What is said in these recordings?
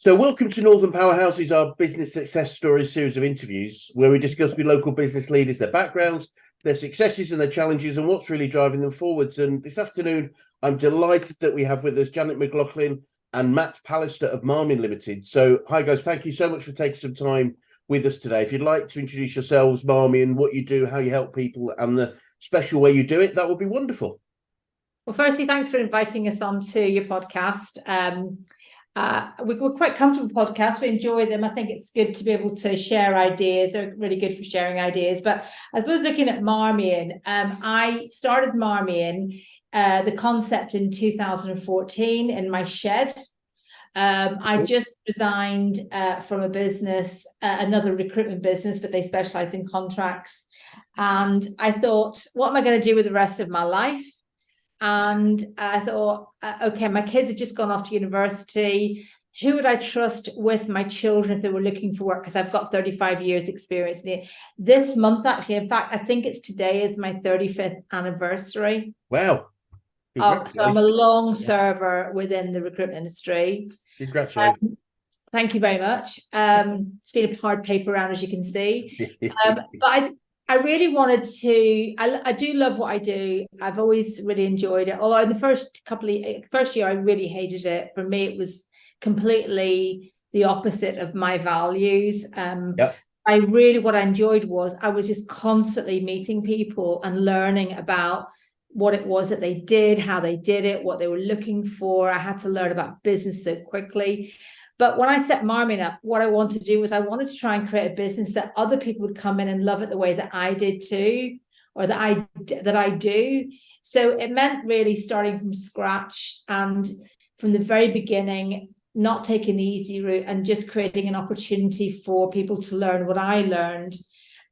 So, welcome to Northern Powerhouses, our business success stories series of interviews where we discuss with local business leaders their backgrounds, their successes and their challenges, and what's really driving them forwards. And this afternoon, I'm delighted that we have with us Janet McGlaughlin and Matt Pallister of Marmion Limited. So, hi guys, thank you so much for taking some time with us today. If you'd like to introduce yourselves, Marmion, what you do, how you help people, and the special way you do it, that would be wonderful. Well, firstly, thanks for inviting us onto your podcast. We're quite comfortable with podcasts. We enjoy them. I think it's good to be able to share ideas. They're really good for sharing ideas. But I suppose looking at Marmion, I started Marmion, the concept in 2014 in my shed. I just resigned from a business, another recruitment business, but they specialize in contracts. And I thought, what am I going to do with the rest of my life? And I thought, okay, my kids had just gone off to university. Who would I trust with my children if they were looking for work? Because I've got 35 years experience. This month, actually, in fact, I think it's today is my 35th anniversary. Wow. So I'm a long server within the recruitment industry. Congratulations. Thank you very much. It's been a hard paper round, as you can see. But I really wanted to, I do love what I do. I've always really enjoyed it. Although in the first year, I really hated it. For me, it was completely the opposite of my values. What I enjoyed was I was just constantly meeting people and learning about what it was that they did, how they did it, what they were looking for. I had to learn about business so quickly. But when I set Marmion up, what I wanted to do was I wanted to try and create a business that other people would come in and love it the way that I did too, or that I do. So it meant really starting from scratch and from the very beginning, not taking the easy route and just creating an opportunity for people to learn what I learned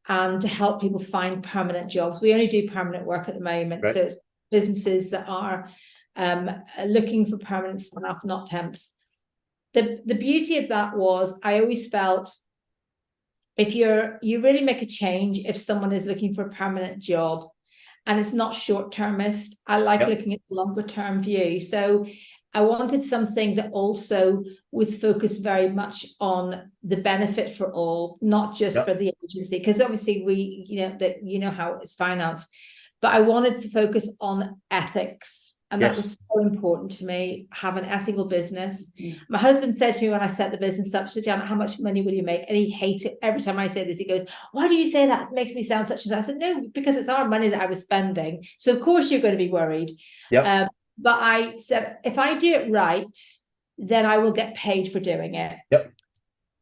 and to help people find permanent jobs. We only do permanent work at the moment. Right. So it's businesses that are looking for permanent staff, not temps. The beauty of that was I always felt if you really make a change if someone is looking for a permanent job and it's not short-termist. I like looking at the longer term view. So I wanted something that also was focused very much on the benefit for all, not just for the agency, because obviously how it's financed, but I wanted to focus on ethics. And that was so important to me, have an ethical business. My husband said to me when I set the business up, so Janet, how much money will you make? And he hates it. Every time I say this, he goes, why do you say that? It makes me sound such and such. I said, no, because it's our money that I was spending. So of course you're going to be worried. But I said, if I do it right, then I will get paid for doing it.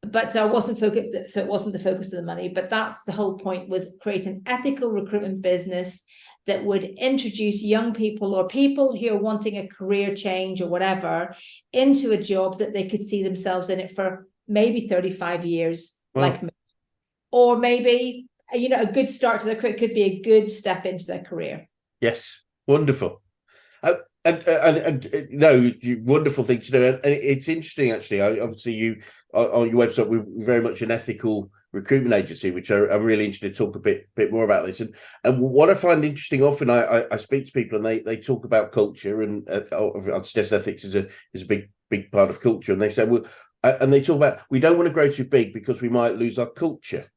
But so I wasn't focused, so it wasn't the focus of the money, but that's the whole point, was create an ethical recruitment business that would introduce young people or people who are wanting a career change or whatever into a job that they could see themselves in it for maybe 35 years, like me. Or maybe, a good start to their career could be a good step into their career. Yes, wonderful. And wonderful thing to do. And it's interesting, actually. Obviously, you on your website, we're very much an ethical recruitment agency, which I'm really interested to talk a bit more about this. And what I find interesting, often I speak to people and they talk about culture, and I suggest ethics is a big part of culture. And they say, and they talk about, we don't want to grow too big because we might lose our culture.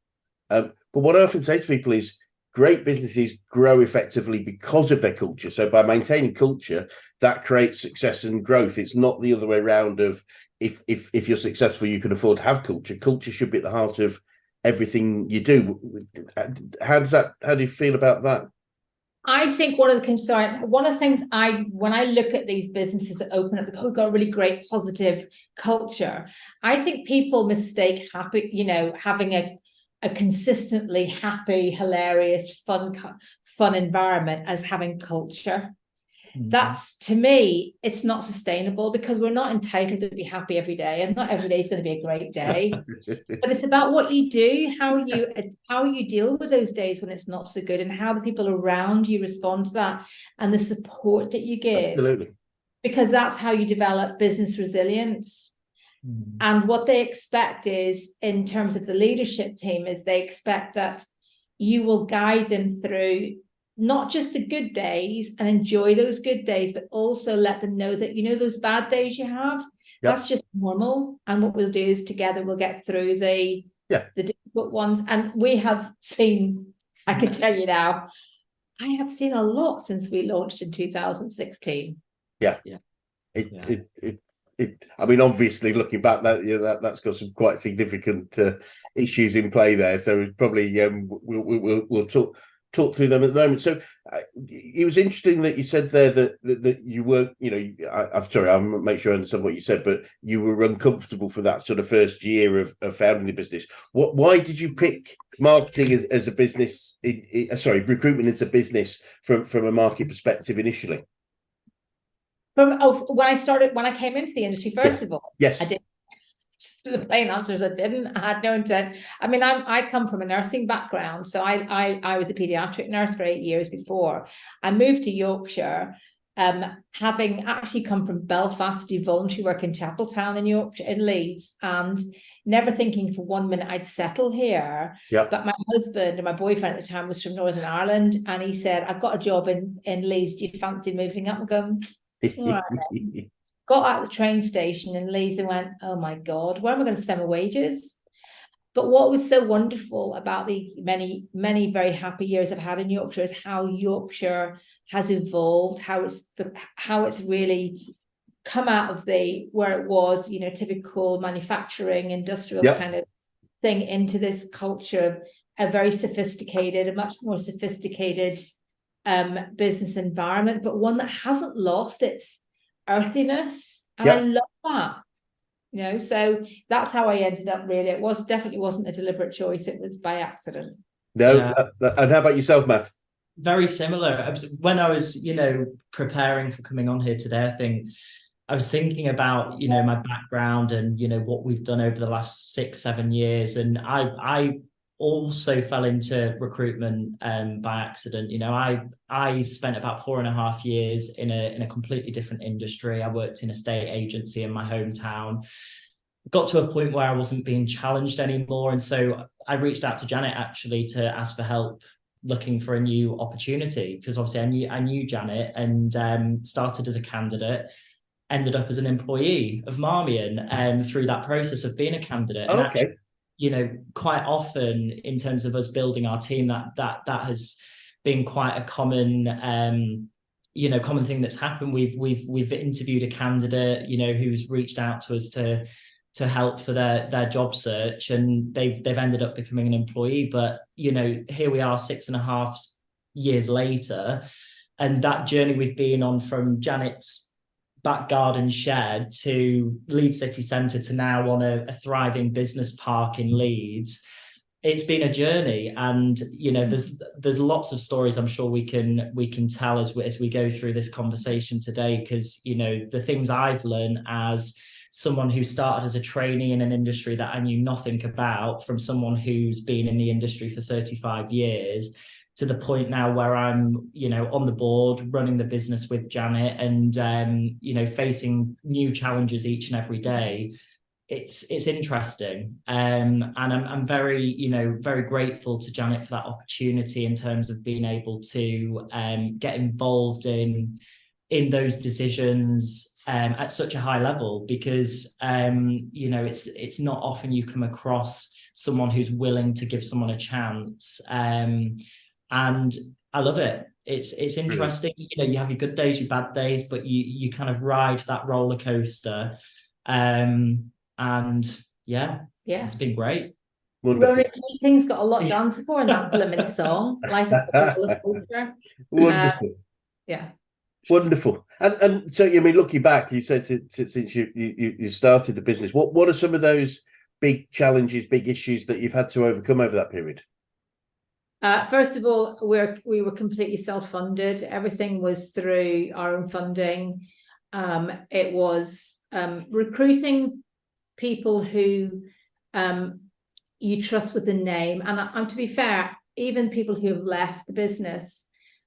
But what I often say to people is, great businesses grow effectively because of their culture. So by maintaining culture, that creates success and growth. It's not the other way around of if you're successful, you can afford to have culture. Culture should be at the heart of everything you do. How do you feel about that? I think one of the things when I look at these businesses that open up, who've got a really great positive culture, I think people mistake happy, having a consistently happy, hilarious, fun environment as having culture. That's, to me, it's not sustainable, because we're not entitled to be happy every day, and not every day is going to be a great day. But it's about what you do, how you deal with those days when it's not so good, and how the people around you respond to that, and the support that you give. Absolutely. Because that's how you develop business resilience. And what they expect is, in terms of the leadership team, is they expect that you will guide them through not just the good days and enjoy those good days, but also let them know that, those bad days you have, That's just normal. And what we'll do is together we'll get through the difficult ones. And we have seen, I can tell you now, I have seen a lot since we launched in 2016. I mean, obviously, looking back, that's got some quite significant issues in play there. So probably we'll talk through them at the moment. So it was interesting that you said there that you weren't, I'm sorry, I'll make sure I understand what you said, but you were uncomfortable for that sort of first year of founding the business. Why did you pick marketing as a business? Recruitment as a business from a market perspective initially? When I came into the industry, first of all, yes, I did. The plain answer is I didn't. I had no intent. I mean, I come from a nursing background, so I was a paediatric nurse for 8 years before I moved to Yorkshire, having actually come from Belfast to do voluntary work in Chapeltown in Yorkshire, in Leeds, and never thinking for 1 minute I'd settle here. But my husband and my boyfriend at the time was from Northern Ireland, and he said, "I've got a job in Leeds. Do you fancy moving up?" And going, all right. Got out of the train station in Leeds and went, oh my God, where am I going to spend my wages? But what was so wonderful about the many, many very happy years I've had in Yorkshire is how Yorkshire has evolved, how it's really come out of where it was, typical manufacturing, industrial kind of thing, into this culture of a much more sophisticated business environment, but one that hasn't lost its earthiness, and I love that. So that's how I ended up. Really, definitely wasn't a deliberate choice. It was by accident. No. And how about yourself, Matt? Very similar. When I was, preparing for coming on here today, I think I was thinking about, my background and, what we've done over the last 6-7 years, and I also fell into recruitment by accident. I spent about 4.5 years in a completely different industry. I worked in a state agency in my hometown. Got to a point where I wasn't being challenged anymore, and so I reached out to Janet actually to ask for help looking for a new opportunity, because obviously I knew Janet, and started as a candidate, ended up as an employee of Marmion through that process of being a candidate. And actually, quite often in terms of us building our team, that has been quite a common common thing that's happened. We've interviewed a candidate, who's reached out to us to help for their job search, and they've ended up becoming an employee. But here we are 6.5 years later, and that journey we've been on from Janet's back garden shed to Leeds city centre to now on a thriving business park in Leeds, it's been a journey. And there's lots of stories I'm sure we can tell as we go through this conversation today, because the things I've learned as someone who started as a trainee in an industry that I knew nothing about, from someone who's been in the industry for 35 years, to the point now where I'm, on the board, running the business with Janet, and, facing new challenges each and every day. It's interesting. And I'm very, very grateful to Janet for that opportunity in terms of being able to get involved in those decisions at such a high level, because, it's not often you come across someone who's willing to give someone a chance. And I love it. It's interesting. You have your good days, your bad days, but you kind of ride that roller coaster. And it's been great. Ronan Keating's got a lot to answer for in that blooming song. Life is a roller coaster. Wonderful. Wonderful. And so, looking back, you said since you started the business, what are some of those big challenges, big issues that you've had to overcome over that period? First of all, we were completely self-funded. Everything was through our own funding. It was recruiting people who you trust with the name. And to be fair, even people who have left the business,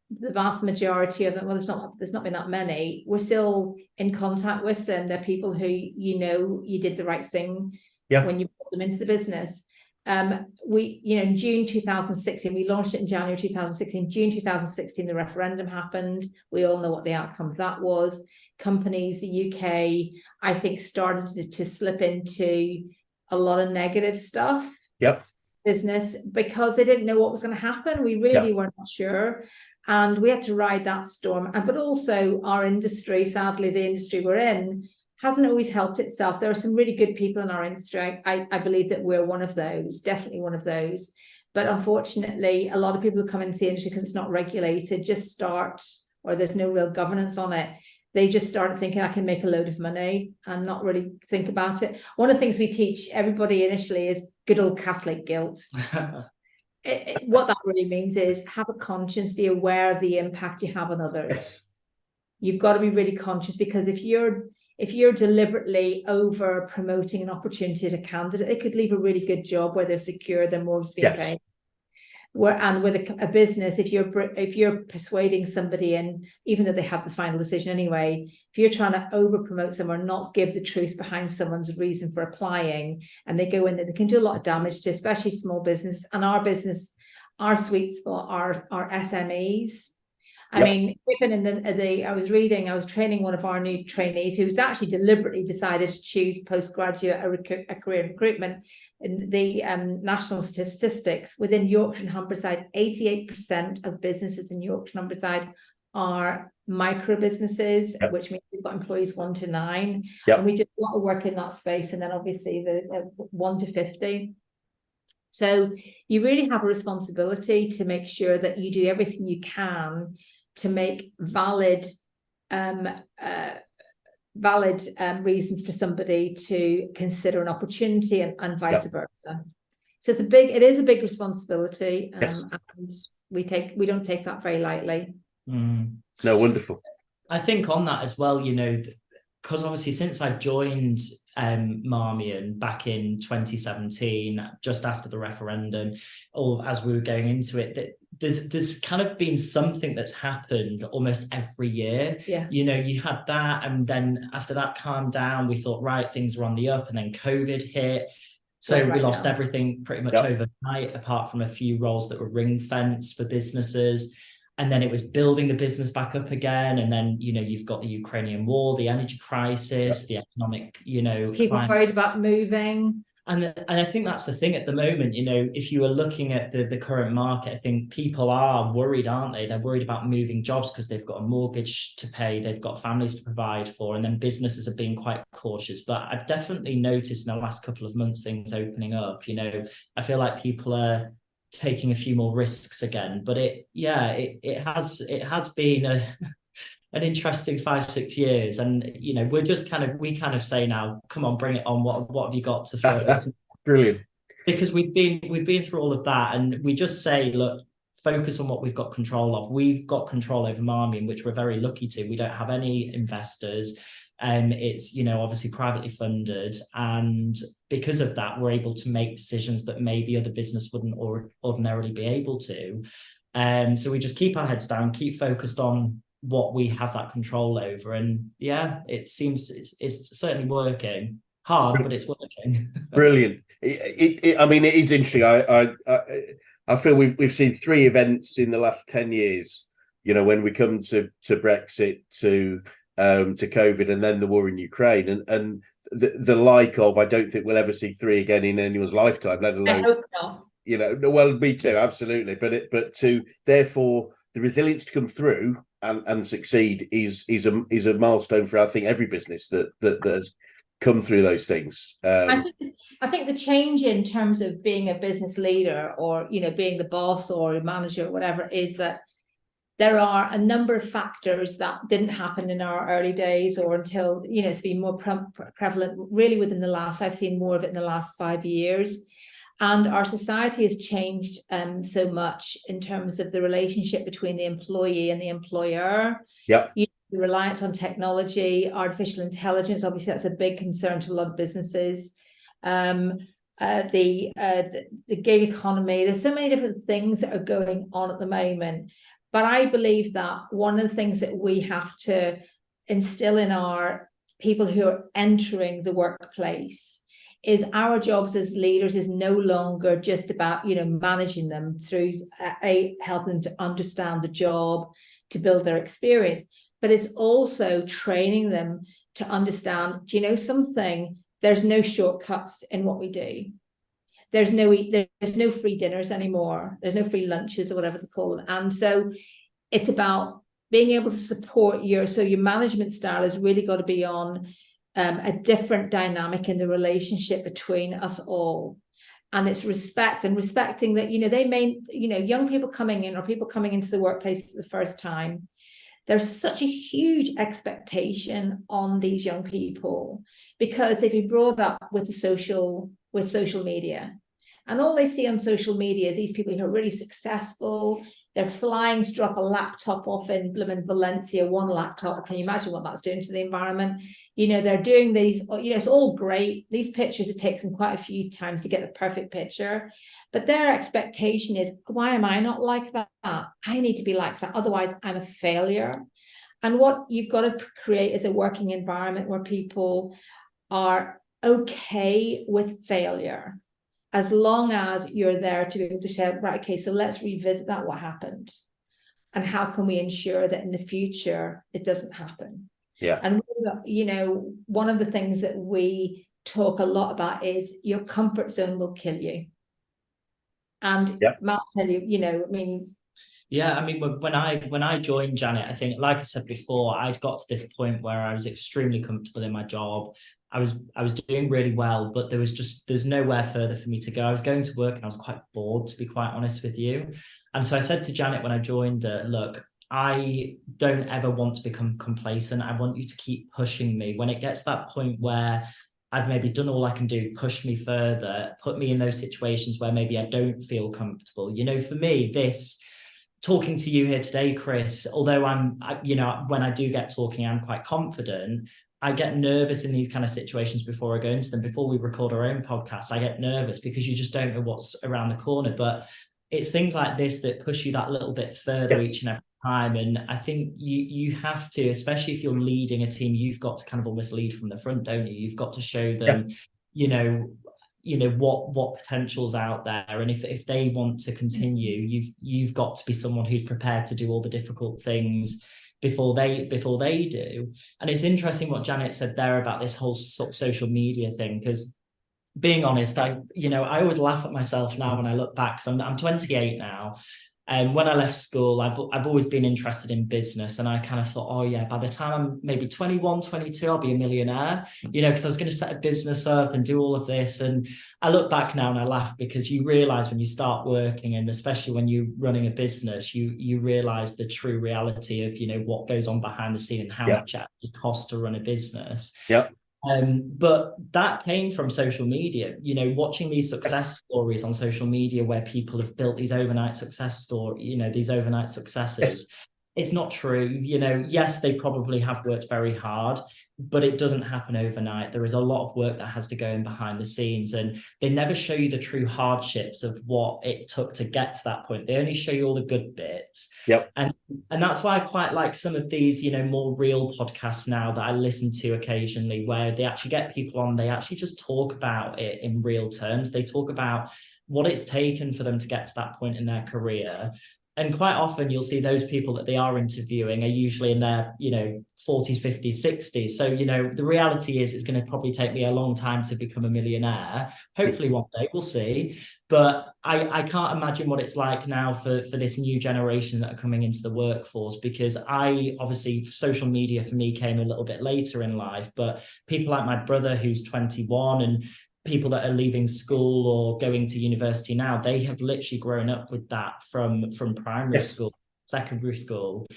the vast majority of them, well, there's not been that many, we're still in contact with them. They're people who you did the right thing when you brought them into the business. we, in June 2016, we launched it in January 2016. June 2016, the referendum happened. We all know what the outcome of that was. Companies, the UK, I think, started to slip into a lot of negative stuff. Yep. Business, because they didn't know what was going to happen. We really were not sure. And we had to ride that storm. But also our industry, sadly, the industry we're in, hasn't always helped itself. There are some really good people in our industry. I believe that we're one of those, definitely one of those. But unfortunately, a lot of people who come into the industry because it's not regulated just start, or there's no real governance on it. They just started thinking, I can make a load of money and not really think about it. One of the things we teach everybody initially is good old Catholic guilt. What that really means is have a conscience, be aware of the impact you have on others. Yes. You've got to be really conscious, because if you're deliberately over promoting an opportunity to a candidate, it could leave a really good job where they're secure, their mortgage being paid. And with a business, if you're persuading somebody, and even though they have the final decision anyway, if you're trying to over promote someone, not give the truth behind someone's reason for applying, and they go in there, they can do a lot of damage to especially small business. And our business, our sweet spot are SMEs. I mean, even I was training one of our new trainees who's actually deliberately decided to choose postgraduate a career in recruitment. In the national statistics within Yorkshire and Humberside, 88% of businesses in Yorkshire and Humberside are micro businesses, which means we've got employees 1 to 9. And we do a lot of work in that space. And then obviously the 1 to 50. So you really have a responsibility to make sure that you do everything you can to make valid reasons for somebody to consider an opportunity, and vice versa. So it is a big responsibility, and we don't take that very lightly. No, wonderful. I think on that as well, because obviously since I joined Marmion back in 2017, just after the referendum, or as we were going into it, that there's kind of been something that's happened almost every year. You had that, and then after that calmed down, we thought, right, things were on the up, and then COVID hit. So we lost everything pretty much overnight, apart from a few roles that were ring fenced for businesses. And then it was building the business back up again. And then, you've got the Ukrainian war, the energy crisis, the economic, people worried about moving. And I think that's the thing at the moment, if you are looking at the current market, I think people are worried, aren't they? They're worried about moving jobs because they've got a mortgage to pay, they've got families to provide for, and then businesses are being quite cautious. But I've definitely noticed in the last couple of months, things opening up, I feel like people are taking a few more risks again. But it has been an interesting 5-6 years, and we're just we kind of say now, come on, bring it on. What have you got to throw? Brilliant. Because we've been through all of that, and we just say, look, focus on what we've got control of. We've got control over Marmion, which we're very lucky to. We don't have any investors. It's obviously privately funded, and because of that, we're able to make decisions that maybe other business wouldn't ordinarily be able to. So we just keep our heads down, keep focused on what we have that control over, and it seems it's certainly working. Hard, but it's working. Brilliant. I mean, it is interesting. I feel we've seen 3 events in the last 10 years. When we come to Brexit, to COVID, and then the war in Ukraine, and the like of, I don't think we'll ever see 3 again in anyone's lifetime, let alone. I hope not. Well, me too, absolutely. But to therefore the resilience to come through and succeed is a milestone for, I think, every business that has come through those things. I think the change in terms of being a business leader, or being the boss or a manager or whatever, is that there are a number of factors that didn't happen in our early days, or until it's been more prevalent really within the last. I've seen more of it in the last 5 years. And our society has changed so much in terms of the relationship between the employee and the employer. The reliance on technology, artificial intelligence, obviously that's a big concern to a lot of businesses. The gig economy. There's so many different things that are going on at the moment. But I believe that one of the things that we have to instill in our people who are entering the workplace is our jobs as leaders is no longer just about, managing them through helping them to understand the job, to build their experience, but it's also training them to understand, do you know something? There's no shortcuts in what we do. There's no free dinners anymore. There's no free lunches or whatever they call them. And so it's about being able to support your management style has really got to be on a different dynamic in the relationship between us all. And it's respect, and respecting that, they may, young people coming in or people coming into the workplace for the first time, there's such a huge expectation on these young people because they've been brought up with social media. And all they see on social media is these people who are really successful. They're flying to drop a laptop off in blooming Valencia, one laptop. Can you imagine what that's doing to the environment? They're doing these, it's all great. These pictures, it takes them quite a few times to get the perfect picture. But their expectation is, why am I not like that? I need to be like that. Otherwise, I'm a failure. And what you've got to create is a working environment where people are okay with failure, as long as you're there to be able to say, right, okay, so let's revisit that, what happened, and how can we ensure that in the future it doesn't happen. Yeah. And one of the things that we talk a lot about is your comfort zone will kill you. And Matt, tell you, Yeah, I mean, when I joined Janet, I think, like I said before, I'd got to this point where I was extremely comfortable in my job. I was doing really well, but there's nowhere further for me to go. I was going to work and I was quite bored, to be quite honest with you. And so I said to Janet when I joined her, look, I don't ever want to become complacent. I want you to keep pushing me. When it gets to that point where I've maybe done all I can do, push me further, put me in those situations where maybe I don't feel comfortable. For me, talking to you here today, Chris, although when I do get talking, I'm quite confident. I get nervous in these kind of situations before I go into them. Before we record our own podcast, I get nervous because you just don't know what's around the corner. But it's things like this that push you that little bit further each and every time. And I think you have to, especially if you're leading a team, you've got to kind of almost lead from the front, don't you? You've got to show them, what potential's out there, and if they want to continue, you've got to be someone who's prepared to do all the difficult things before they do. And it's interesting what Janet said there about this whole sort of social media thing, because being honest, I always laugh at myself now when I look back, because I'm 28 now. And when I left school, I've always been interested in business. And I kind of thought, oh yeah, by the time I'm maybe 21, 22, I'll be a millionaire, because I was going to set a business up and do all of this. And I look back now and I laugh, because you realize when you start working, and especially when you're running a business, you realize the true reality of, what goes on behind the scene and how much it actually costs to run a business. Yeah. But that came from social media, watching these success stories on social media where people have built these overnight success these overnight successes. It's not true. Yes, they probably have worked very hard, but it doesn't happen overnight. There is a lot of work that has to go in behind the scenes, and they never show you the true hardships of what it took to get to that point. They only show you all the good bits. Yep. And that's why I quite like some of these, more real podcasts now that I listen to occasionally, where they actually get people on, they actually just talk about it in real terms. They talk about what it's taken for them to get to that point in their career. And quite often you'll see those people that they are interviewing are usually in their, 40s, 50s, 60s. So, the reality is it's going to probably take me a long time to become a millionaire. Hopefully one day, we'll see. But I can't imagine what it's like now for this new generation that are coming into the workforce, because obviously social media for me came a little bit later in life, but people like my brother who's 21 and people that are leaving school or going to university now, they have literally grown up with that from primary school, secondary school.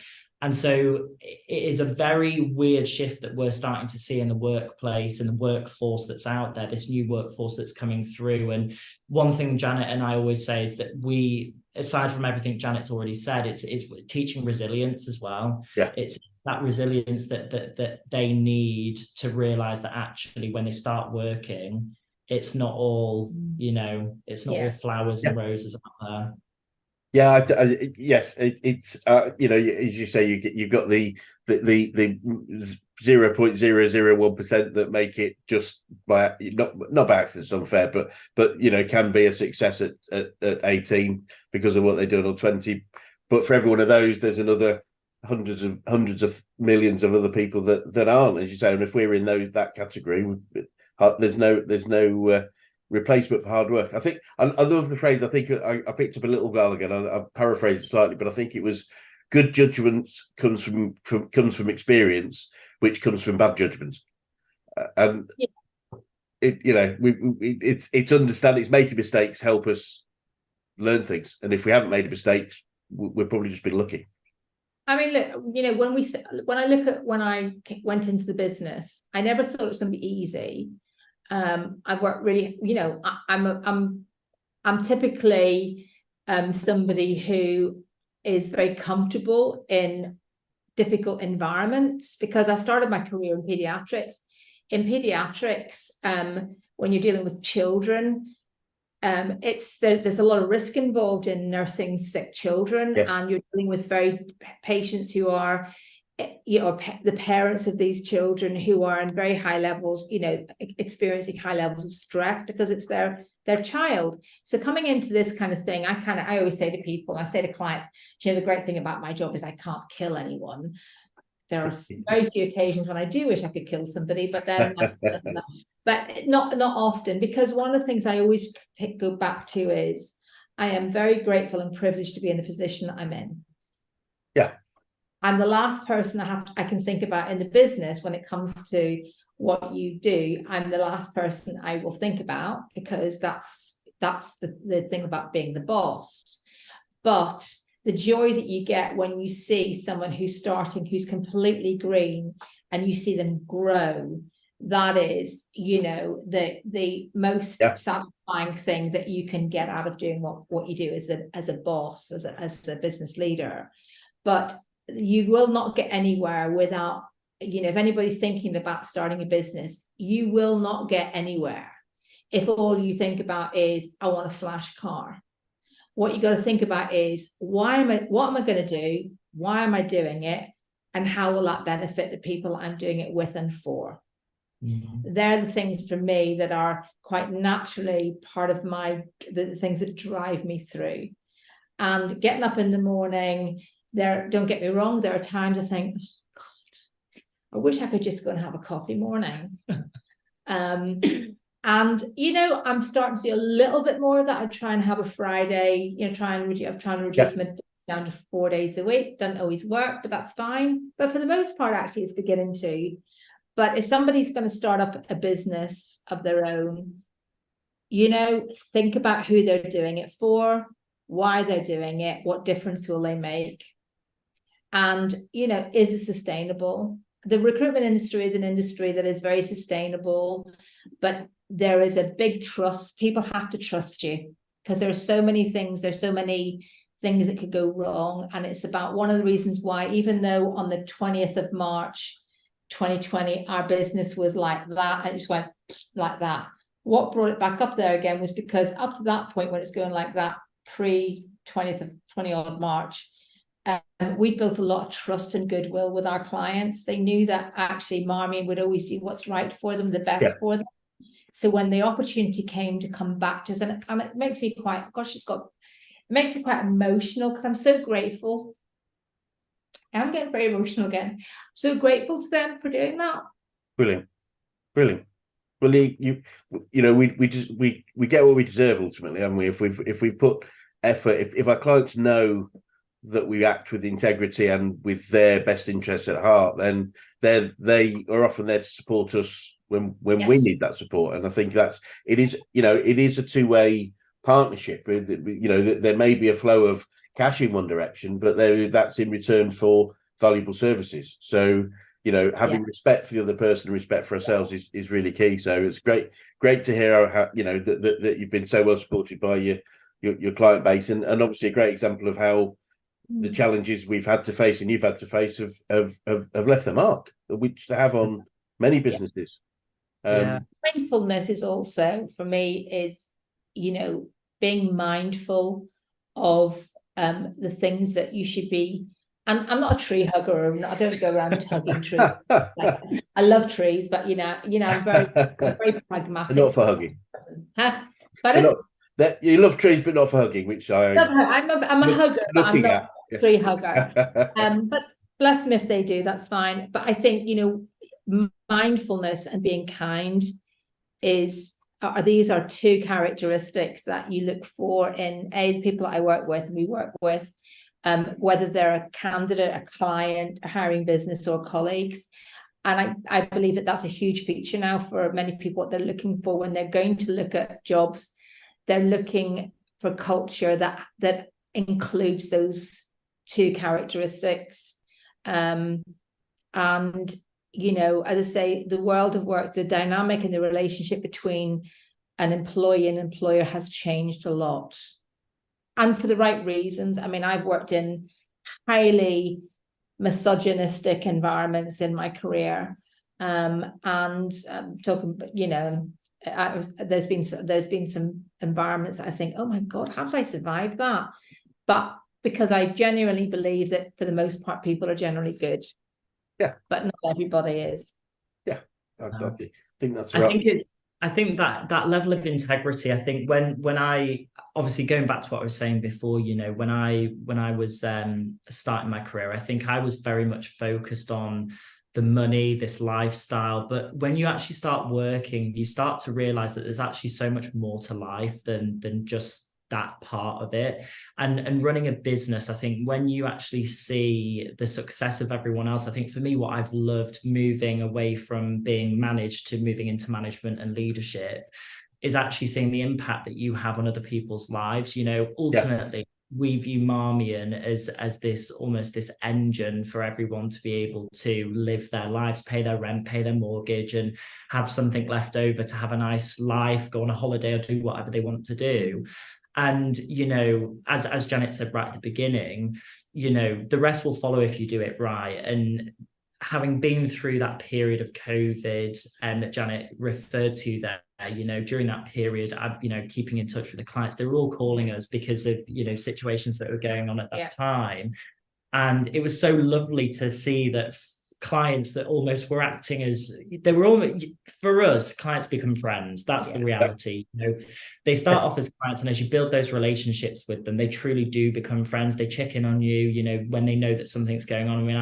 And so it is a very weird shift that we're starting to see in the workplace and the workforce that's out there, this new workforce that's coming through. And one thing Janet and I always say is that we, aside from everything Janet's already said, it's teaching resilience as well. Yeah. It's that resilience that they need to realize that actually when they start working, it's not all, it's not all flowers and roses out there. Yeah, yes, it's as you say, you've got the the 0.001% that make it just by not by accident, it's unfair, but can be a success at 18 because of what they're doing on 20. But for every one of those, there's another hundreds of millions of other people that aren't, as you say. And if we're in that category, there's no replacement for hard work. I think I love the phrase. I think I picked up a little while ago. I'll paraphrase it slightly, but I think it was good judgment comes from experience, which comes from bad judgment. And it's understanding, it's making mistakes help us learn things. And if we haven't made mistakes, we've probably just been lucky. I mean, look, when I went into the business, I never thought it was going to be easy. I've worked really, I'm typically somebody who is very comfortable in difficult environments because I started my career in pediatrics. In pediatrics, when you're dealing with children, there's a lot of risk involved in nursing sick children, yes. And you're dealing with patients who are, the parents of these children who are in very high levels, experiencing high levels of stress because it's their child. So coming into this kind of thing, I always say to people, I say to clients, the great thing about my job is I can't kill anyone. There are very few occasions when I do wish I could kill somebody, but then but not often, because one of the things I always go back to is I am very grateful and privileged to be in the position that I'm in. Yeah. I'm the last person I can think about in the business when it comes to what you do. I'm the last person I will think about because that's the thing about being the boss. But the joy that you get when you see someone who's starting, who's completely green, and you see them grow, that is, the most satisfying thing that you can get out of doing what you do as a boss, as a business leader. But you will not get anywhere without, if anybody's thinking about starting a business, you will not get anywhere if all you think about is, I want a flash car. What you got to think about is, what am I going to do? Why am I doing it? And how will that benefit the people I'm doing it with and for? Mm-hmm. They're the things for me that are quite naturally part of the things that drive me through. And getting up in the morning, don't get me wrong, there are times I think, oh God, I wish I could just go and have a coffee morning. And, I'm starting to do a little bit more of that. I try and have a Friday, I'm trying to reduce my down to 4 days a week. Doesn't always work, but that's fine. But for the most part, actually, it's beginning to. But if somebody's going to start up a business of their own, think about who they're doing it for, why they're doing it, what difference will they make? And, is it sustainable? The recruitment industry is an industry that is very sustainable, but there is a big trust. People have to trust you because there's so many things that could go wrong. And it's about one of the reasons why, even though on the 20th of March, 2020, our business was like that, and it just went like that. What brought it back up there again was because up to that point, when it's going like that, pre-20th of 20-odd March, we built a lot of trust and goodwill with our clients. They knew that actually Marmion would always do what's right for them, the best for them. So when the opportunity came to come back to us, and it makes me quite, it makes me quite emotional because I'm so grateful. I'm getting very emotional again. I'm so grateful to them for doing that. Brilliant. Well, we get what we deserve ultimately, haven't we? If we put effort, if our clients know that we act with integrity and with their best interests at heart, then they are often there to support us when we need that support. And I think it is a two-way partnership. There may be a flow of cash in one direction, but that's in return for valuable services. So having respect for the other person, respect for ourselves is really key. So it's great to hear how that you've been so well supported by your client base, and obviously a great example of how the challenges we've had to face and you've had to face have left their mark, which they have on many businesses. Mindfulness is also, for me, is being mindful of the things that you should be And I'm not a tree hugger. I don't go around hugging trees. Like, I love trees, but I'm very pragmatic. Not for hugging. Huh? But That you love trees, but not for hugging, which I'm a hugger, but I'm not a tree hugger. at. But bless them if they do, that's fine. But I think, mindfulness and being kind these are two characteristics that you look for in the people that I work with and we work with, whether they're a candidate, a client, a hiring business, or colleagues. And I believe that that's a huge feature now for many people. What they're looking for when they're going to look at jobs, they're looking for culture that includes those two characteristics. And as I say, the world of work, the dynamic and the relationship between an employee and employer has changed a lot, and for the right reasons. I mean, I've worked in highly misogynistic environments in my career, and talking, there's been some environments that I think, oh my God, how did I survive that? But because I genuinely believe that for the most part, people are generally good. Yeah, but not everybody is. Yeah, I think that's right. I think that level of integrity. I think when I, obviously going back to what I was saying before, when I was starting my career, I think I was very much focused on the money, this lifestyle. But when you actually start working, you start to realize that there's actually so much more to life than just that part of it. And running a business, I think when you actually see the success of everyone else, I think for me, what I've loved moving away from being managed to moving into management and leadership is actually seeing the impact that you have on other people's lives. Ultimately, we view Marmion as this almost this engine for everyone to be able to live their lives, pay their rent, pay their mortgage, and have something left over to have a nice life, go on a holiday, or do whatever they want to do. And, as Janet said right at the beginning, the rest will follow if you do it right. And having been through that period of COVID that Janet referred to there, during that period, keeping in touch with the clients, they were all calling us because of, situations that were going on at that time. And it was so lovely to see that clients that almost were acting as they were almost, for us, clients become friends. That's the reality. They start off as clients, and as you build those relationships with them, they truly do become friends. They check in on you, when they know that something's going on. I mean,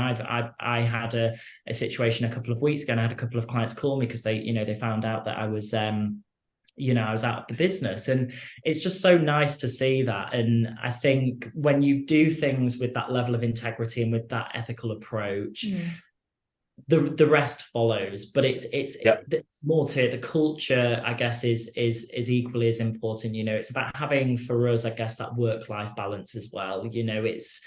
I had a situation a couple of weeks ago, and I had a couple of clients call me because they found out that I was I was out of the business. And it's just so nice to see that. And I think when you do things with that level of integrity and with that ethical approach, the rest follows. But it's more to it. The culture, I guess, is equally as important. It's about having, for us, I guess, that work-life balance as well. It's,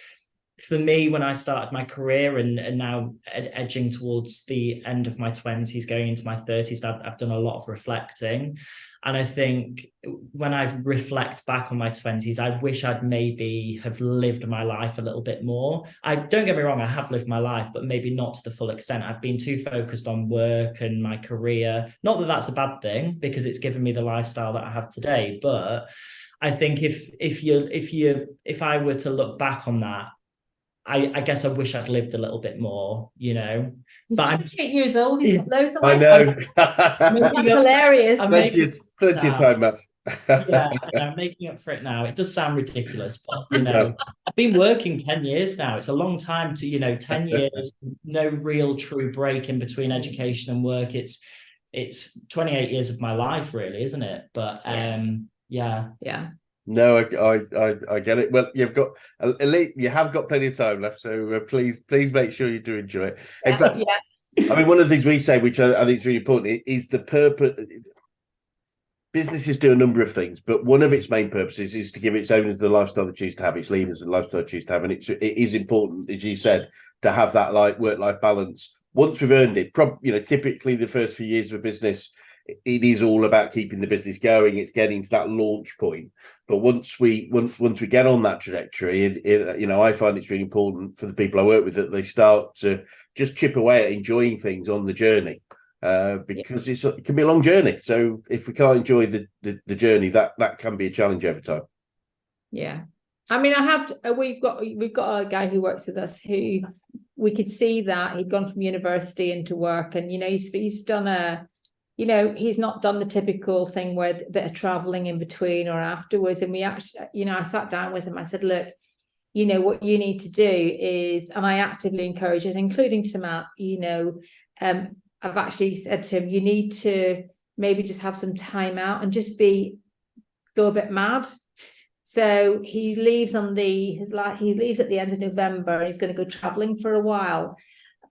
for me, when I started my career and now edging towards the end of my 20s, going into my 30s, I've done a lot of reflecting. And I think when I reflect back on my 20s, I wish I'd maybe have lived my life a little bit more. Don't get me wrong, I have lived my life, but maybe not to the full extent. I've been too focused on work and my career. Not that that's a bad thing, because it's given me the lifestyle that I have today. But I think if I were to look back on that, I guess I wish I'd lived a little bit more, He's 28 years old. He's got loads of life. I know. That's hilarious. Plenty of time, Matt. I'm making up for it now. It does sound ridiculous, but I've been working 10 years now. It's a long time to 10 years, no real true break in between education and work. It's 28 years of my life, really, isn't it? But yeah. No, I get it. Well, you have got plenty of time left, so please make sure you do enjoy it. In fact, I mean, one of the things we say, which I think is really important, is the purpose. Businesses do a number of things, but one of its main purposes is to give its owners the lifestyle they choose to have, its leaders the lifestyle they choose to have, and it is important, as you said, to have that work-life balance. Once we've earned it, typically the first few years of a business, it is all about keeping the business going. It's getting to that launch point. But once we get on that trajectory, I find it's really important for the people I work with that they start to just chip away at enjoying things on the journey, because it can be a long journey. So if we can't enjoy the journey, that can be a challenge over time. Yeah. I mean, we've got a guy who works with us who we could see that he'd gone from university into work, and he's done he's not done the typical thing where a bit of traveling in between or afterwards. And we actually, I sat down with him. I said, look, what you need to do is, and I actively encourage it, including to Matt, I've actually said to him, you need to maybe just have some time out and just go a bit mad. So he leaves he leaves at the end of November, and he's going to go traveling for a while.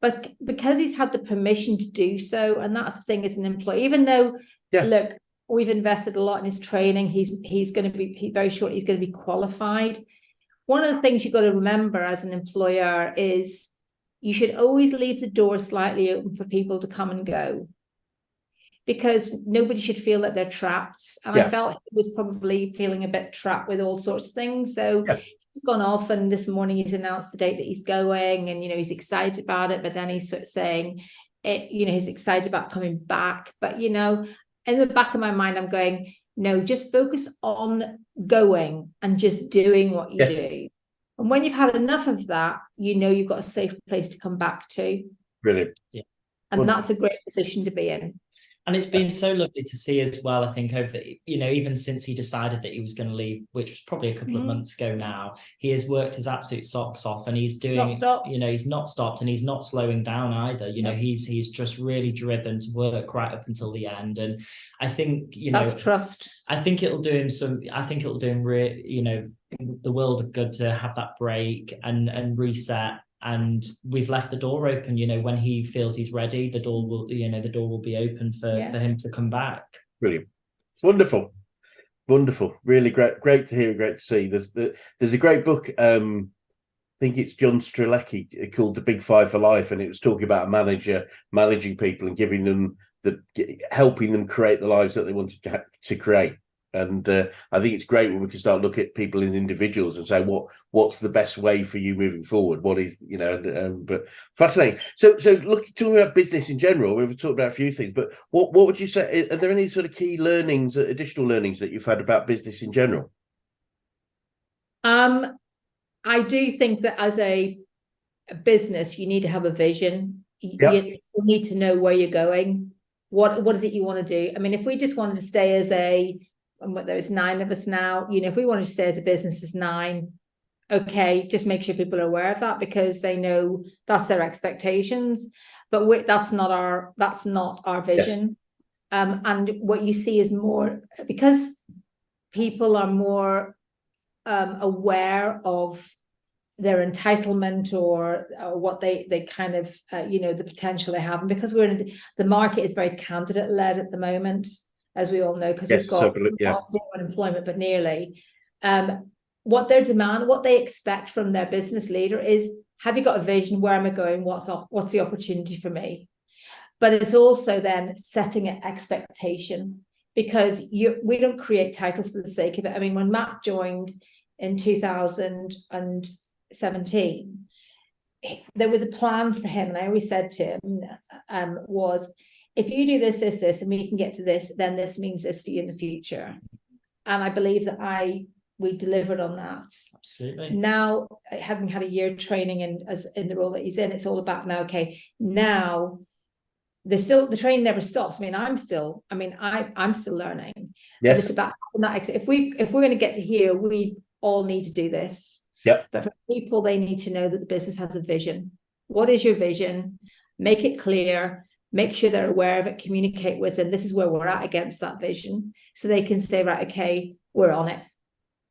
But because he's had the permission to do so, and that's the thing as an employee, even though, look, we've invested a lot in his training, he's going to be very short, he's going to be qualified. One of the things you've got to remember as an employer is you should always leave the door slightly open for people to come and go, because nobody should feel that they're trapped. And I felt he was probably feeling a bit trapped with all sorts of things. So he's gone off, and this morning he's announced the date that he's going, and he's excited about it, but then he's sort of saying he's excited about coming back. But in the back of my mind, I'm going, no, just focus on going and just doing what you do. And when you've had enough of that, you've got a safe place to come back to. Brilliant. Yeah. And that's a great position to be in. And it's been so lovely to see as well, I think, over, even since he decided that he was going to leave, which was probably a couple of months ago now, he has worked his absolute socks off, and he's doing, he's not stopped, and he's not slowing down either. He's just really driven to work right up until the end. And I think, that's trust. I think it'll do him the world of good to have that break and reset. And we've left the door open, when he feels he's ready, the door will be open for him to come back. Brilliant. Wonderful. Really great to hear, great to see. There's a great book, I think it's John Strzelecki, called The Big Five for Life, and it was talking about a manager managing people and giving them helping them create the lives that they wanted to create. And I think it's great when we can start looking at people as individuals and say, what's the best way for you moving forward? What is, but fascinating. So talking about business in general, we've talked about a few things, but what would you say, are there any sort of key learnings, additional learnings that you've had about business in general? I do think that as a business, you need to have a vision. You need to know where you're going. What is it you want to do? I mean, if we just wanted to stay as there's 9 of us now, if we wanted to stay as a business as 9, okay, just make sure people are aware of that, because they know that's their expectations. But that's not our vision. And what you see is more, because people are more aware of their entitlement or what they kind of the potential they have, and because the market is very candidate led at the moment, as we all know, because we've got not zero unemployment, but nearly. What they expect from their business leader is, have you got a vision? Where am I going? What's the opportunity for me? But it's also then setting an expectation, because we don't create titles for the sake of it. I mean, when Matt joined in 2017, there was a plan for him, and I always said to him was, if you do this, and we can get to this, then this means this for you in the future. And I believe that we delivered on that. Absolutely. Now, having had a year training in the role that he's in, it's all about now, okay, now the training never stops. I mean, I'm still learning. Yes. But it's about that. If we're going to get to here, we all need to do this. Yep. But for people, they need to know that the business has a vision. What is your vision? Make it clear. Make sure they're aware of it, communicate with them. This is where we're at against that vision. So they can say, right, okay, we're on it.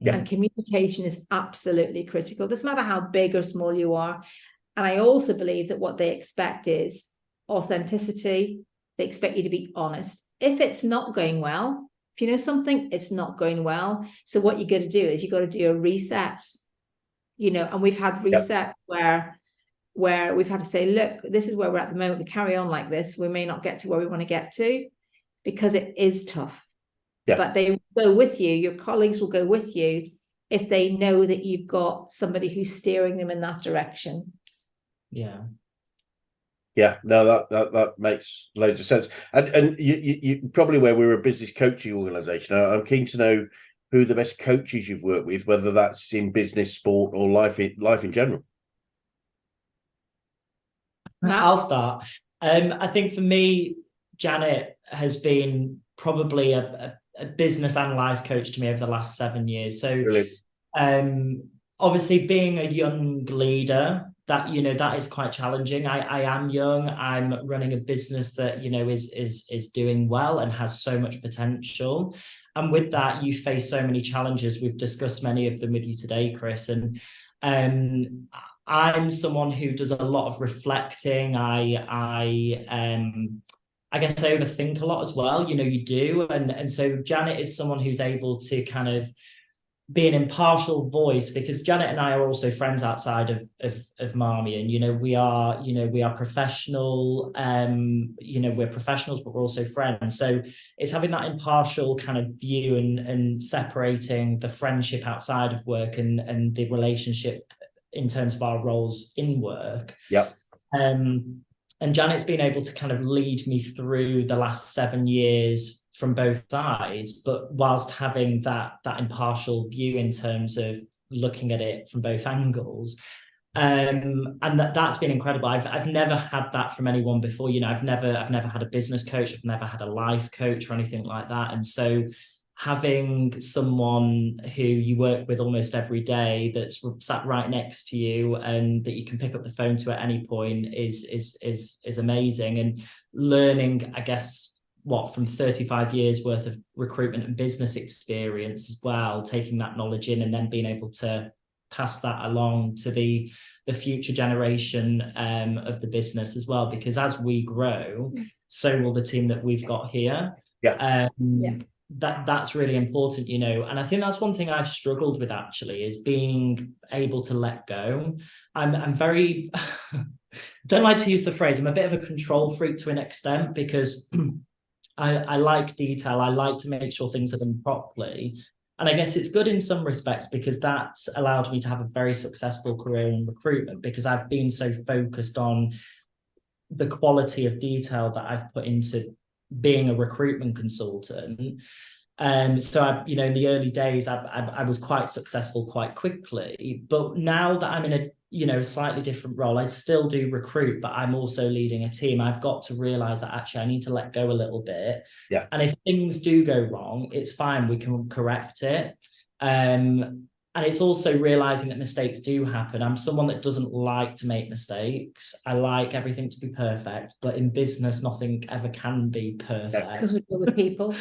Yeah. And communication is absolutely critical. It doesn't matter how big or small you are. And I also believe that what they expect is authenticity. They expect you to be honest. If it's not going well, if you know something, it's not going well. So what you got to do is you got to do a reset, and we've had resets where we've had to say, look, this is where we're at the moment. We carry on like this, we may not get to where we want to get to, because it is tough. Yeah. But they will go with you. Your colleagues will go with you if they know that you've got somebody who's steering them in that direction. Yeah. Yeah, no, that makes loads of sense. And you probably, where we're a business coaching organisation, I'm keen to know who are the best coaches you've worked with, whether that's in business, sport, or life in general? I'll start. I think for me, Janet has been probably a business and life coach to me over the last 7 years. So obviously being a young leader, that that is quite challenging. I am young. I'm running a business that is doing well and has so much potential. And with that, you face so many challenges. We've discussed many of them with you today, Chris. And I'm someone who does a lot of reflecting. I guess I overthink a lot as well. You do. And so Janet is someone who's able to kind of be an impartial voice, because Janet and I are also friends outside of Marmion. We are professional, we're professionals, but we're also friends. So it's having that impartial kind of view and separating the friendship outside of work and the relationship in terms of our roles in work. Yep. And Janet's been able to kind of lead me through the last 7 years from both sides, but whilst having that impartial view in terms of looking at it from both angles. And that's been incredible. I've never had that from anyone before. I've never had a business coach. I've never had a life coach or anything like that. And so having someone who you work with almost every day that's sat right next to you and that you can pick up the phone to at any point is amazing. And learning, I guess, from 35 years worth of recruitment and business experience as well, taking that knowledge in and then being able to pass that along to the future generation of the business as well, because as we grow, so will the team that we've got here. That's really important, and I think that's one thing I've struggled with actually, is being able to let go. I'm very don't like to use the phrase, I'm a bit of a control freak to an extent, because I like detail. I like to make sure things are done properly. And I guess it's good in some respects, because that's allowed me to have a very successful career in recruitment, because I've been so focused on the quality of detail that I've put into being a recruitment consultant. So in the early days, I was quite successful quite quickly. But now that I'm in a a slightly different role, I still do recruit, but I'm also leading a team. I've got to realize that actually I need to let go a little bit. Yeah. And if things do go wrong, it's fine. We can correct it. And it's also realizing that mistakes do happen. I'm someone that doesn't like to make mistakes. I like everything to be perfect, but in business, nothing ever can be perfect. Because we deal with people.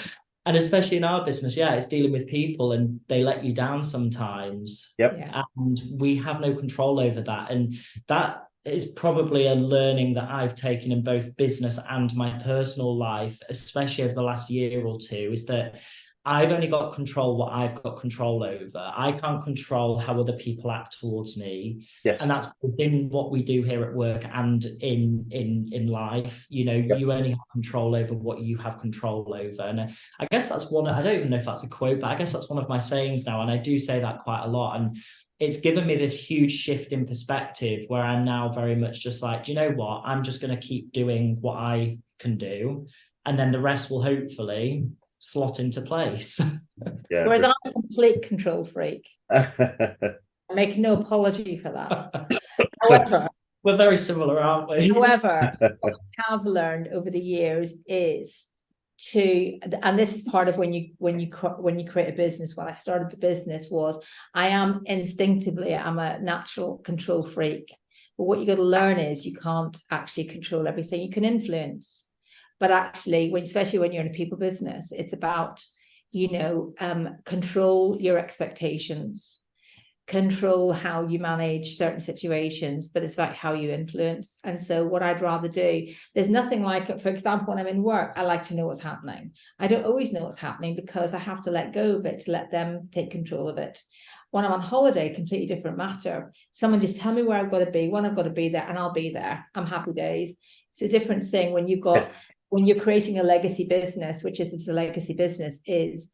And especially in our business, it's dealing with people and they let you down sometimes. Yep. Yeah. And we have no control over that. And that is probably a learning that I've taken in both business and my personal life, especially over the last year or two, is that I've only got control what I've got control over. I can't control how other people act towards me. Yes. And that's within what we do here at work and in life. Yep. You only have control over what you have control over. And I guess that's one, I don't even know if that's a quote, but I guess that's one of my sayings now. And I do say that quite a lot. And it's given me this huge shift in perspective where I'm now very much just like, do you know what? I'm just going to keep doing what I can do. And then the rest will hopefully slot into place. Yeah. Whereas I'm a complete control freak. I make no apology for that. However, we're very similar, aren't we? However, what I have learned over the years is and this is part of when you create a business. When I started the business, I'm a natural control freak. But what you got to learn is you can't actually control everything. You can influence. But actually, especially when you're in a people business, it's about, control your expectations, control how you manage certain situations, but it's about how you influence. And so what I'd rather do, there's nothing like it. For example, when I'm in work, I like to know what's happening. I don't always know what's happening because I have to let go of it to let them take control of it. When I'm on holiday, completely different matter. Someone just tell me where I've got to be, when I've got to be there, and I'll be there. I'm happy days. It's a different thing when you've got... Yes. When you're creating a legacy business, which is a legacy business, is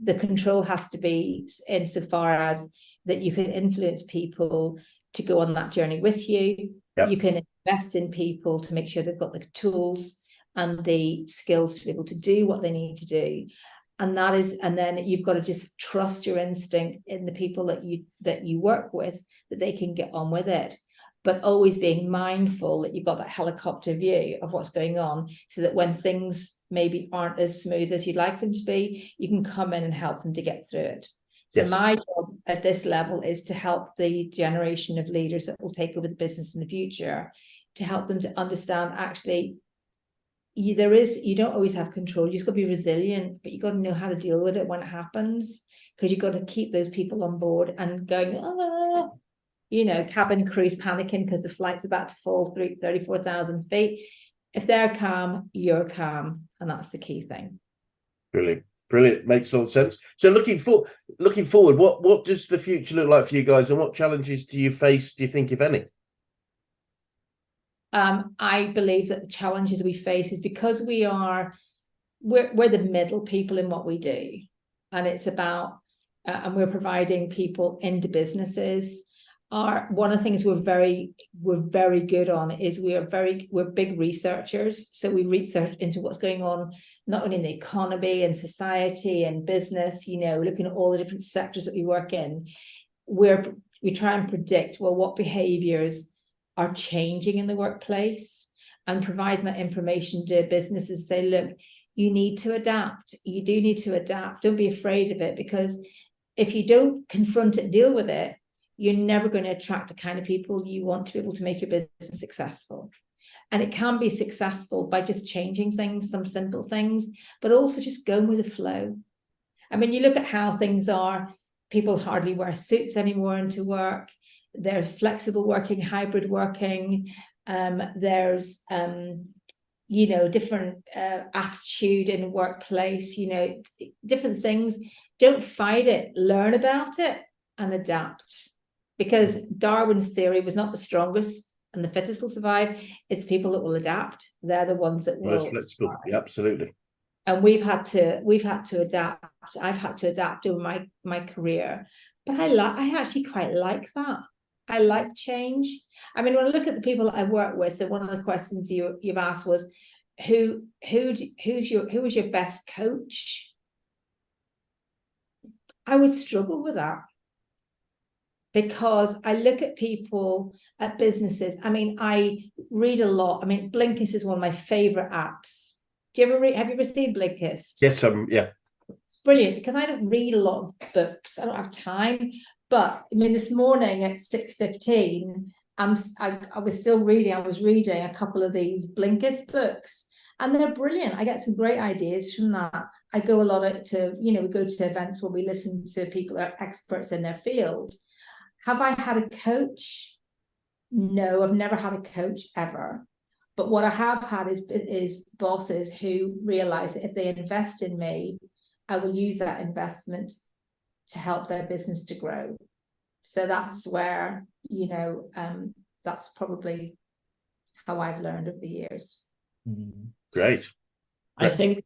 the control has to be insofar as that you can influence people to go on that journey with you. Yep. You can invest in people to make sure they've got the tools and the skills to be able to do what they need to do. And then you've got to just trust your instinct in the people that you work with, that they can get on with it, but always being mindful that you've got that helicopter view of what's going on, so that when things maybe aren't as smooth as you'd like them to be, you can come in and help them to get through it. So yes. My job at this level is to help the generation of leaders that will take over the business in the future, to help them to understand, actually, you don't always have control. You just got to be resilient, but you got to know how to deal with it when it happens, because you've got to keep those people on board and going, cabin crews panicking because the flight's about to fall through 34,000 feet. If they're calm, you're calm, and that's the key thing. Brilliant. Makes a lot of sense. So looking forward, what does the future look like for you guys, and what challenges do you face, do you think, if any? I believe that the challenges we face is because we're the middle people in what we do, and it's about and we're providing people into businesses. One of the things we're very good on is we're big researchers. So we research into what's going on not only in the economy and society and business, looking at all the different sectors that we work in. We try and predict, well, what behaviors are changing in the workplace, and providing that information to businesses, say, look, you need to adapt. You do need to adapt. Don't be afraid of it, because if you don't confront it, deal with it, you're never going to attract the kind of people you want to be able to make your business successful. And it can be successful by just changing things, some simple things, but also just going with the flow. I mean, you look at how things are, people hardly wear suits anymore into work. There's flexible working, hybrid working. There's, different attitude in the workplace, different things. Don't fight it, learn about it and adapt. Because Darwin's theory was not the strongest and the fittest will survive. It's people that will adapt. They're the ones that will. Flexible. Yeah, absolutely. And we've had to adapt. I've had to adapt over my career, but I actually quite like that. I like change. I mean, when I look at the people that I work with, and one of the questions you've asked was, who was your best coach? I would struggle with that, because I look at people, at businesses. I mean, I read a lot. I mean, Blinkist is one of my favorite apps. Have you ever seen Blinkist? Yes, yeah. It's brilliant, because I don't read a lot of books. I don't have time. But I mean, this morning at 6:15, I was still reading. I was reading a couple of these Blinkist books, and they're brilliant. I get some great ideas from that. I go a lot to, we go to events where we listen to people that are experts in their field. Have I had a coach? No, I've never had a coach ever. But what I have had is bosses who realize that if they invest in me, I will use that investment to help their business to grow. So that's where, that's probably how I've learned over the years. Great. I think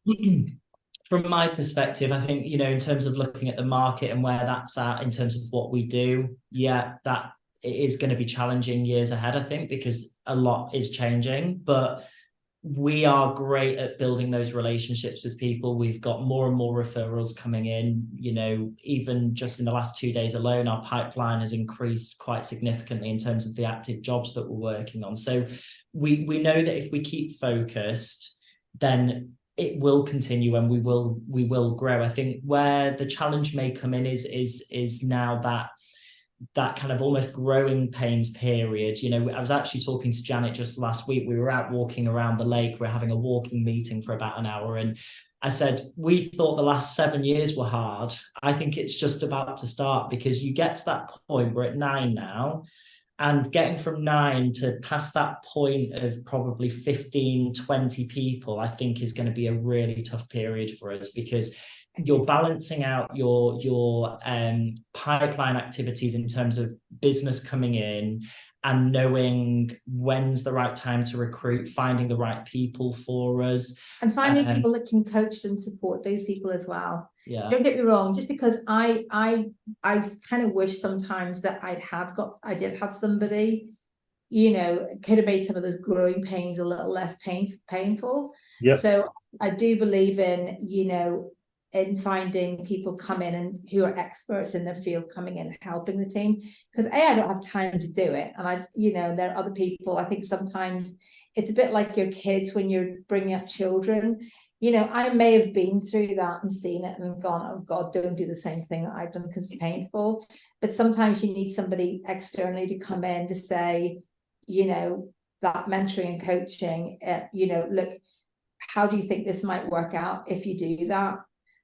from my perspective, I think, in terms of looking at the market and where that's at in terms of what we do, that it is going to be challenging years ahead, I think, because a lot is changing, but we are great at building those relationships with people. We've got more and more referrals coming in. Even just in the last 2 days alone, our pipeline has increased quite significantly in terms of the active jobs that we're working on. So we know that if we keep focused, then it will continue and we will grow. I think where the challenge may come in is now that kind of almost growing pains period. I was actually talking to Janet just last week. We were out walking around the lake. We're having a walking meeting for about an hour. And I said, we thought the last 7 years were hard. I think it's just about to start, because you get to that point, we're at 9 now, and getting from 9 to past that point of probably 15, 20 people, I think is going to be a really tough period for us, because you're balancing out your pipeline activities in terms of business coming in and knowing when's the right time to recruit, finding the right people for us. And finding people that can coach and support those people as well. Yeah. Don't get me wrong, just because I kind of wish sometimes that I did have somebody, could have made some of those growing pains a little less painful. Yeah. So I do believe in, in finding people come in and who are experts in their field coming in and helping the team, because I don't have time to do it, and there are other people. I think sometimes it's a bit like your kids when you're bringing up children. I may have been through that and seen it and gone, oh God, don't do the same thing that I've done because it's painful. But sometimes you need somebody externally to come in to say, that mentoring and coaching, look, how do you think this might work out if you do that?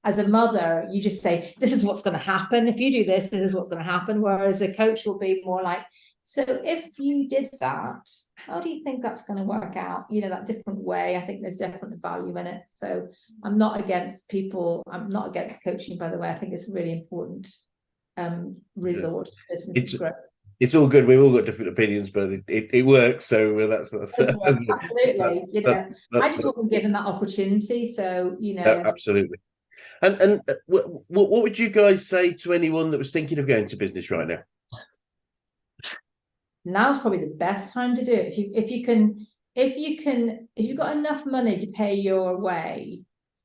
As a mother, you just say, this is what's going to happen. If you do this, this is what's going to happen. Whereas a coach will be more like, so if you did that, how do you think that's going to work out? That different way. I think there's definitely value in it. So I'm not against people. I'm not against coaching, by the way. I think it's a really important resource for business growth. It's all good. We've all got different opinions, but it works. So that's absolutely. I just wasn't given that opportunity. So absolutely. And what would you guys say to anyone that was thinking of going to business right now? Now's probably the best time to do it. If you've got enough money to pay your way,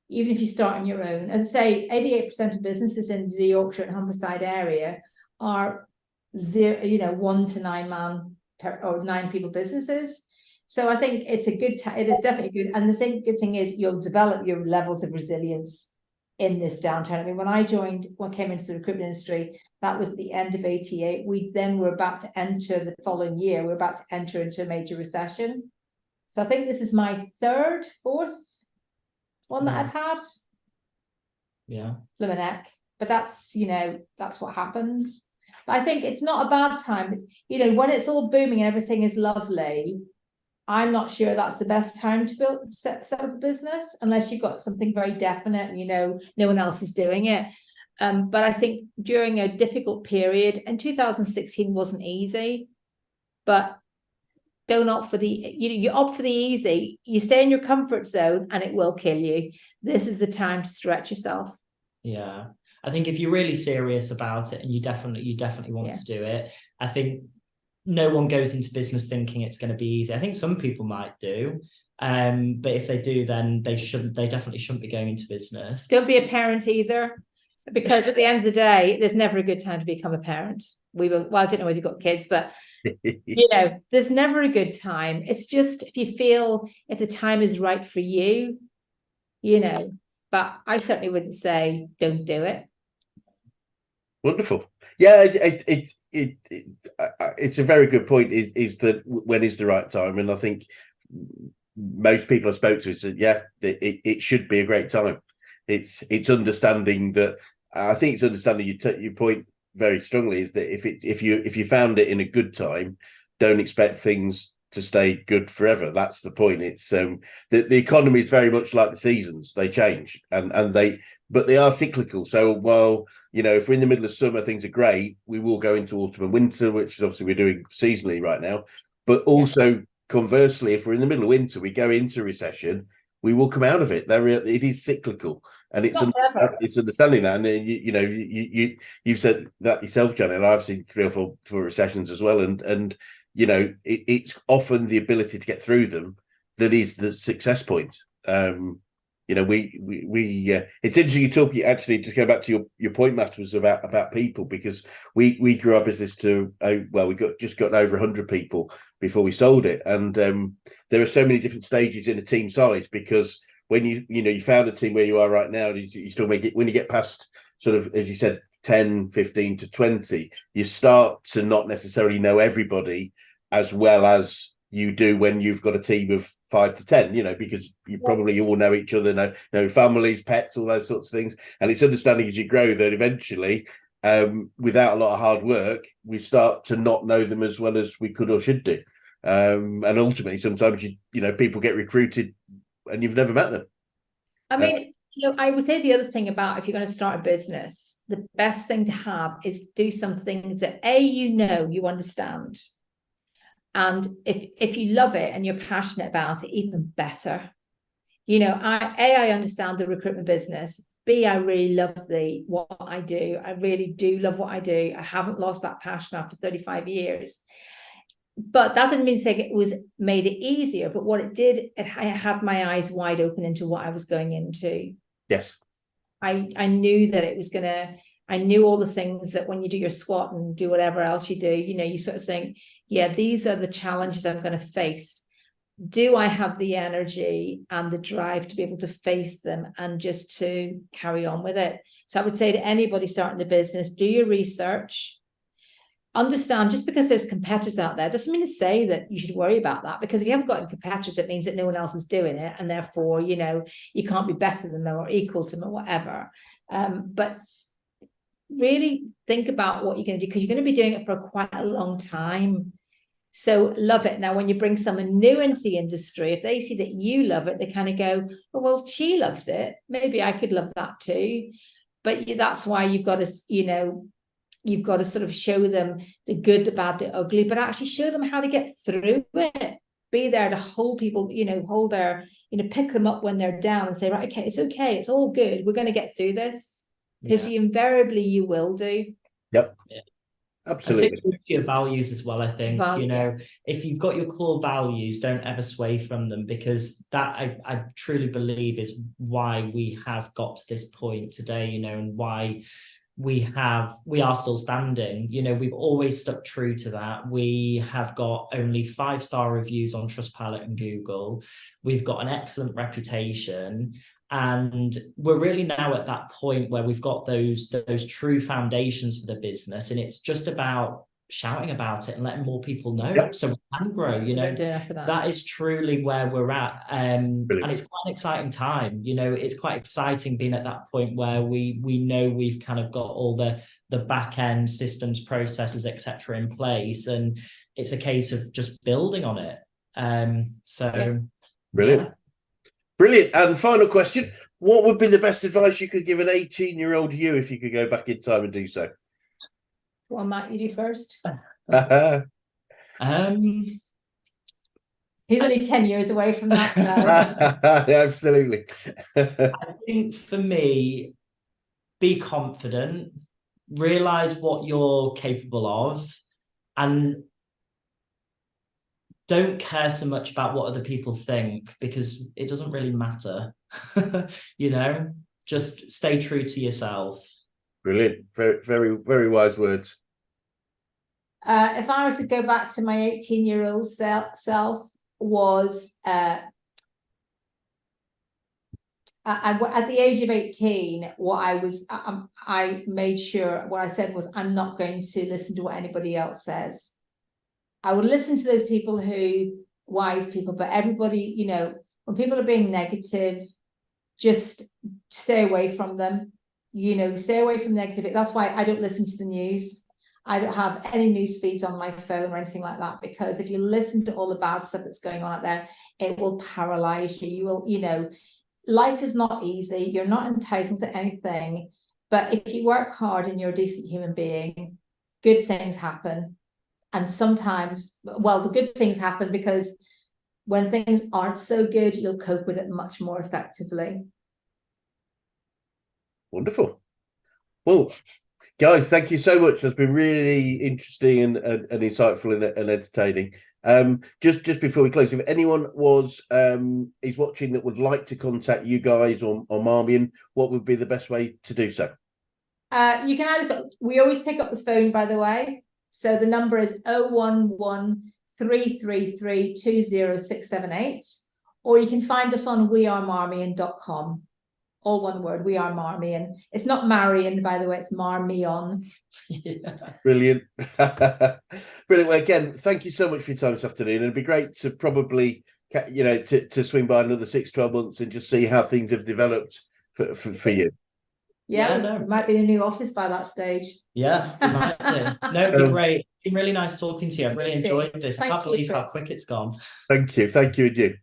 even if you start on your own. As I say, 88% of businesses in the Yorkshire and Humberside area are 1 to 9 man or 9 people businesses. So I think it's a good time. It is definitely good. And the good thing is you'll develop your levels of resilience in this downturn. I mean, when I came into the recruitment industry, that was the end of 88. We then were about to enter the following year. We're about to enter into a major recession. So I think this is my 3rd, 4th one that I've had. Yeah. Lumineck. But that's what happens. But I think it's not a bad time. When it's all booming and everything is lovely, I'm not sure that's the best time to set up a business unless you've got something very definite and no one else is doing it. But I think during a difficult period, and 2016 wasn't easy, but don't opt for you opt for the easy, you stay in your comfort zone and it will kill you. This is the time to stretch yourself. Yeah. I think if you're really serious about it and you definitely want to do it, I think no one goes into business thinking it's going to be easy. I think some people might do, but if they do, then they definitely shouldn't be going into business. Don't be a parent either, because at the end of the day, there's never a good time to become a parent. I don't know whether you've got kids, but there's never a good time. It's just if the time is right for you, but I certainly wouldn't say don't do it. Wonderful. Yeah, it's a very good point. Is that when is the right time? And I think most people I spoke to said, it should be a great time. It's understanding that. I think it's understanding your point very strongly is that if you found it in a good time, don't expect things to stay good forever. That's the point. It's the economy is very much like the seasons. They change but they are cyclical. So while if we're in the middle of summer, things are great, we will go into autumn and winter, which is obviously we're doing seasonally right now. But also conversely, if we're in the middle of winter, we go into recession, we will come out of it. It is cyclical, and it's understanding that. And you've said that yourself, Janet, and I've seen 3 or 4 recessions as well. And it's often the ability to get through them that is the success point. It's interesting you talk. Actually, to go back to your point, Matt, was about people, because we grew our business to we just got over 100 people before we sold it, and there are so many different stages in a team size, because when you found a team where you are right now, you still make it when you get past sort of, as you said, 10, 15 to 20, you start to not necessarily know everybody as well as you do when you've got a team of 5 to 10, because you probably all know each other, know families, pets, all those sorts of things. And it's understanding as you grow that eventually, without a lot of hard work, we start to not know them as well as we could or should do. And ultimately, sometimes people get recruited and you've never met them. I mean, I would say the other thing about if you're going to start a business, the best thing to have is do some things that you understand. And if you love it and you're passionate about it, even better. I understand the recruitment business. B, I really love what I do. I really do love what I do. I haven't lost that passion after 35 years. But that didn't mean to say it was made it easier. But what it did, I had my eyes wide open into what I was going into. Yes. I knew that it was gonna. I knew all the things that when you do your SWOT and do whatever else you do, you sort of think, yeah, these are the challenges I'm going to face. Do I have the energy and the drive to be able to face them and just to carry on with it? So I would say to anybody starting a business, do your research. Understand, just because there's competitors out there doesn't mean to say that you should worry about that, because if you haven't got any competitors, it means that no one else is doing it, and therefore, you can't be better than them or equal to them or whatever. But really think about what you're going to do, because you're going to be doing it for quite a long time. So love it. Now, when you bring someone new into the industry, if they see that you love it, they kind of go, oh, well, she loves it. Maybe I could love that too. But that's why you've got to, you've got to sort of show them the good, the bad, the ugly, but actually show them how to get through it. Be there to hold people, hold their, pick them up when they're down and say, right, okay, it's all good. We're going to get through this. Because invariably you will do. Yep. Yeah. Absolutely. Your values as well, I think. If you've got your core values, don't ever sway from them, because that I truly believe is why we have got to this point today, and why we are still standing. We've always stuck true to that. We have got only 5-star reviews on Trustpilot and Google. We've got an excellent reputation. And we're really now at that point where we've got those true foundations for the business, and it's just about shouting about it and letting more people know, so we can grow. That is truly where we're at, and it's quite an exciting time. It's quite exciting being at that point where we know we've kind of got all the back end systems, processes, etc. in place, and it's a case of just building on it. Brilliant. Yeah. Brilliant. And final question, what would be the best advice you could give an 18-year-old you if you could go back in time and do so? Well, Matt, you do first. He's only 10 years away from that now. Absolutely. I think for me, be confident, realize what you're capable of, and don't care so much about what other people think, because it doesn't really matter. Just stay true to yourself. Brilliant. Very, very, very wise words. If I was to go back to my 18-year-old self, was at the age of 18, I made sure what I said was, I'm not going to listen to what anybody else says. I would listen to those people wise people, but everybody, when people are being negative, just stay away from them, stay away from negative. That's why I don't listen to the news. I don't have any news feeds on my phone or anything like that, because if you listen to all the bad stuff that's going on out there, it will paralyze you. You will, life is not easy. You're not entitled to anything, but if you work hard and you're a decent human being, good things happen. And sometimes, the good things happen because when things aren't so good, you'll cope with it much more effectively. Wonderful. Well, guys, thank you so much. That's been really interesting and insightful and entertaining. Just before we close, if anyone is watching that would like to contact you guys or Marmion, what would be the best way to do so? You can we always pick up the phone, by the way. So the number is 011 333 20678, or you can find us on wearemarmion.com. All one word, We Are Marmion. It's not Marion, by the way, it's Marmion. Brilliant. Brilliant. Well, again, thank you so much for your time this afternoon. It'd be great to probably, to swing by another 6-12 months and just see how things have developed for you. It might be a new office by that stage. Yeah, it might do. No, it'd be great. It's been really nice talking to you. I've really enjoyed this. I can't believe how quick it's gone. Thank you. Thank you, and you.